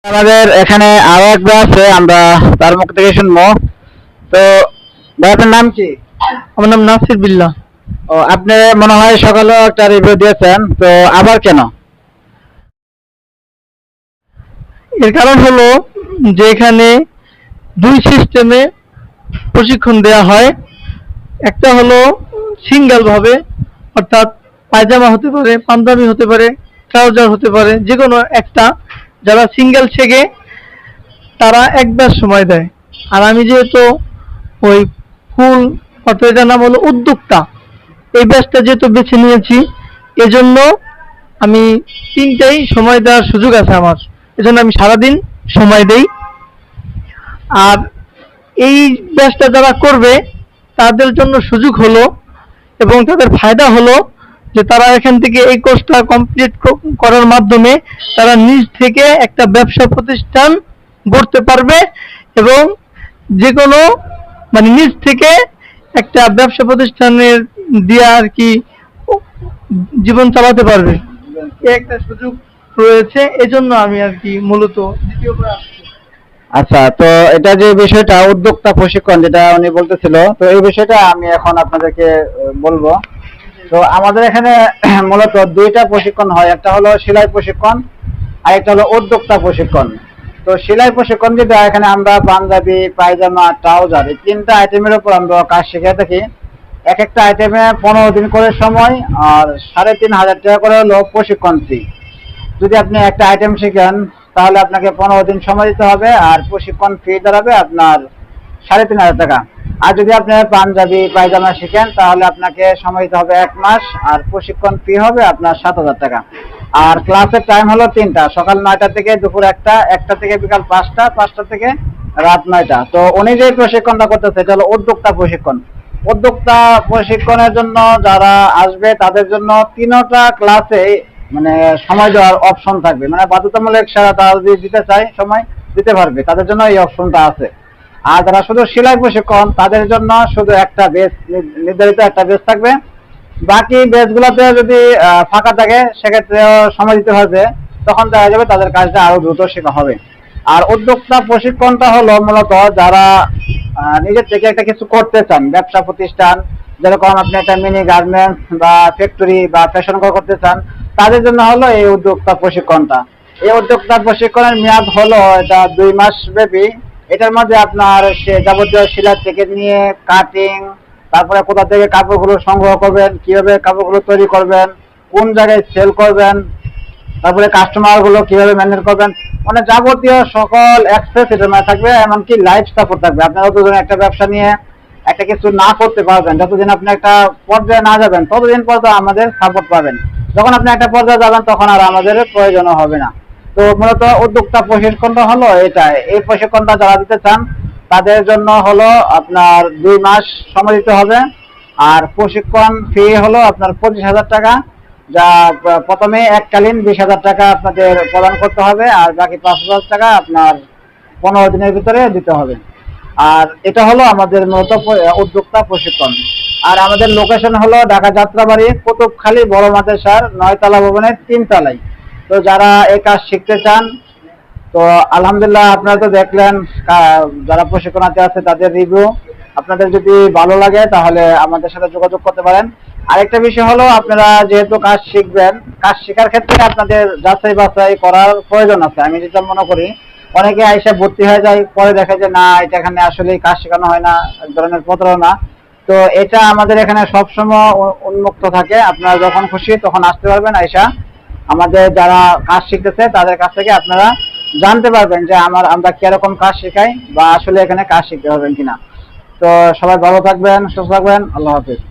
আমাদের এখানে আরো একবার আছে, আমরা তার মুখ থেকে শুনবো। তো ভাই আপনার নাম কি? আমার নাম নাসির বিল্লাহ। ও, আপনি মনে হয় সকালেও একটা রিভিউ দিয়েছেন, তো আবার কেন? এর কারণ হলো যে এখানে দুই সিস্টেমে প্রশিক্ষণ দেয়া হয়। একটা হলো সিঙ্গেল ভাবে, অর্থাৎ পায়জামা হতে পারে, পাঞ্জাবি হতে পারে, ট্রাউজার হতে পারে, যে কোনো একটা। যারা সিঙ্গেল শেখে তারা এক ব্যাচ সময় দেয়। আর আমি যেহেতু ওই ফুল, অর্থাৎ এটার নাম হলো উদ্যোক্তা, এই ব্যাচটা যেহেতু বেছে নিয়েছি, এজন্য আমি তিনটাই সময় দেওয়ার সুযোগ আছে আমার। এজন্য আমি সারাদিন সময় দেই। আর এই ব্যাচটা যারা করবে তাদের জন্য সুযোগ হলো এবং তাদের ফায়দা হলো যে তারা এখান থেকে এই কোর্সটা কমপ্লিট করার মাধ্যমে তারা নিজ থেকে একটা ব্যবসা প্রতিষ্ঠান গড়তে পারবে এবং যে কোনো মানে নিজ থেকে একটা ব্যবসা প্রতিষ্ঠানের দিয়ে আর কি জীবন চালাতে পারবে, এই একটা সুযোগ রয়েছে। এজন্য আমি আর কি মূলত দ্বিতীয়বার আসছি। আচ্ছা, তো এটা যে বিষয়টা উদ্যোক্তা প্রশিক্ষণ যেটা উনি বলতেছিল, তো এই বিষয়টা আমি এখন আপনাদেরকে বলবো। তো আমাদের এখানে মূলত দুইটা প্রশিক্ষণ হয়, একটা হলো সেলাই প্রশিক্ষণ আর একটা হলো উদ্যোক্তা প্রশিক্ষণ। তো সেলাই প্রশিক্ষণ যেটা, এখানে আমরা পাঞ্জাবি, পায়জামা, ট্রাউজার এই তিনটা আইটেমের উপর আমরা কাজ শিখে থাকি। এক একটা আইটেমে 15 দিন করে সময় আর 3,500 টাকা করে হলো প্রশিক্ষণ ফি। যদি আপনি একটা আইটেম শিখেন তাহলে আপনাকে 15 দিন সময় দিতে হবে, আর প্রশিক্ষণ ফি দাঁড়াবে আপনার 3,500 টাকা। আর যদি আপনি পাঞ্জাবি, পায়জামা শিখেন তাহলে আপনাকে সময় দিতে হবে 1 মাস, আর প্রশিক্ষণ ফি হবে আপনার 7,000 টাকা। আর ক্লাসের টাইম হলো 3টা, সকাল 9টা থেকে দুপুর 1টা, 1টা থেকে বিকাল 5টা, 5টা থেকে রাত 9টা। তো উনি যে প্রশিক্ষণটা করতেছে এটা হলো উদ্যোক্তা প্রশিক্ষণ। উদ্যোক্তা প্রশিক্ষণের জন্য যারা আসবে তাদের জন্য 3টা ক্লাসে মানে সময় দেওয়ার অপশন থাকবে, মানে বাধ্যতামূলক সারা তারা যদি দিতে চায় সময় দিতে পারবে, তাদের জন্য এই অপশনটা আছে। আর যারা শুধু সেলাই প্রশিক্ষণ তাদের জন্য শুধু একটা বেচ, নির্ধারিত একটা বেচ থাকবে। বাকি বেচগুলোতে যদি ফাঁকা থাকে সেক্ষেত্রেও সময় দিতে হবে, তখন দেখা যাবে তাদের কাজটা আরো দ্রুত শেখা হবে। আর উদ্যোক্তা প্রশিক্ষণটা হলো মূলত যারা নিজের থেকে একটা কিছু করতে চান, ব্যবসা প্রতিষ্ঠান, যেরকম আপনি একটা মিনি গার্মেন্টস বা ফ্যাক্টরি বা ফ্যাশন করতে চান, তাদের জন্য হলো এই উদ্যোক্তা প্রশিক্ষণটা। এই উদ্যোক্তা প্রশিক্ষণের মেয়াদ হলো এটা 2 মাস ব্যাপী। এটার মধ্যে আপনার সে যাবতীয় সেলাই থেকে নিয়ে কাটিং, তারপরে কোথা থেকে কাপড়গুলো সংগ্রহ করবেন, কিভাবে কাপড়গুলো তৈরি করবেন, কোন জায়গায় সেল করবেন, তারপরে কাস্টমার গুলো কিভাবে ম্যানেজ করবেন, মানে যাবতীয় সকল অ্যাক্সেস এটার মধ্যে থাকবে। এমনকি লাইফ সাপোর্ট থাকবে। আপনারা যতদিন একটা ব্যবসা নিয়ে একটা কিছু না করতে পারবেন, যতদিন আপনি একটা পর্যায়ে না যাবেন ততদিন পর্যন্ত আমাদের সাপোর্ট পাবেন। যখন আপনি একটা পর্যায়ে যাবেন তখন আর আমাদের প্রয়োজন হবে না। তো মূলত উদ্যোক্তা প্রশিক্ষণটা হলো এটা। এই প্রশিক্ষণটা যারা দিতে চান তাদের জন্য হলো আপনার 2 মাস সময় দিতে হবে। আর প্রশিক্ষণ ফি হলো আপনার 25,000 টাকা, যা প্রথমে এককালীন 20,000 টাকা আপনাদের প্রদান করতে হবে, আর বাকি 5,000 টাকা আপনার 15 দিনের ভিতরে দিতে হবে। আর এটা হলো আমাদের মূলত উদ্যোক্তা প্রশিক্ষণ। আর আমাদের লোকেশন হলো ঢাকা যাত্রাবাড়ি, কুতুবখালী বড় মাদ্রাসার 9তলা ভবনের 3 তলায়। তো যারা এই কাজ শিখতে চান, তো আলহামদুলিল্লাহ আপনারা তো দেখলেন যারা প্রশিক্ষণার্থী আছে তাদের রিভিউ। আপনাদের যদি ভালো লাগে তাহলে আমাদের সাথে যোগাযোগ করতে পারেন। আরেকটা বিষয় হলো, আপনারা যেহেতু কাজ শিখবেন, কাজ শেখার ক্ষেত্রে আপনাদের যাচাই বাছাই করার প্রয়োজন আছে। আমি যেটা মনে করি, অনেকে আইসা ভর্তি হয়ে যায়, পরে দেখে যে না, এটা এখানে আসলে কাজ শেখানো হয় না, এক ধরনের প্রতারণা। তো এটা আমাদের এখানে সবসময় উন্মুক্ত থাকে, আপনারা যখন খুশি তখন আসতে পারবেন। আইসা আমাদের যারা কাজ শিখতেছে তাদের কাছ থেকে আপনারা জানতে পারবেন যে আমরা কিরকম কাজ শেখাই বা আসলে এখানে কাজ শিখতে পারবেন কিনা। তো সবাই ভালো থাকবেন, সুস্থ থাকবেন, আল্লাহ হাফিজ।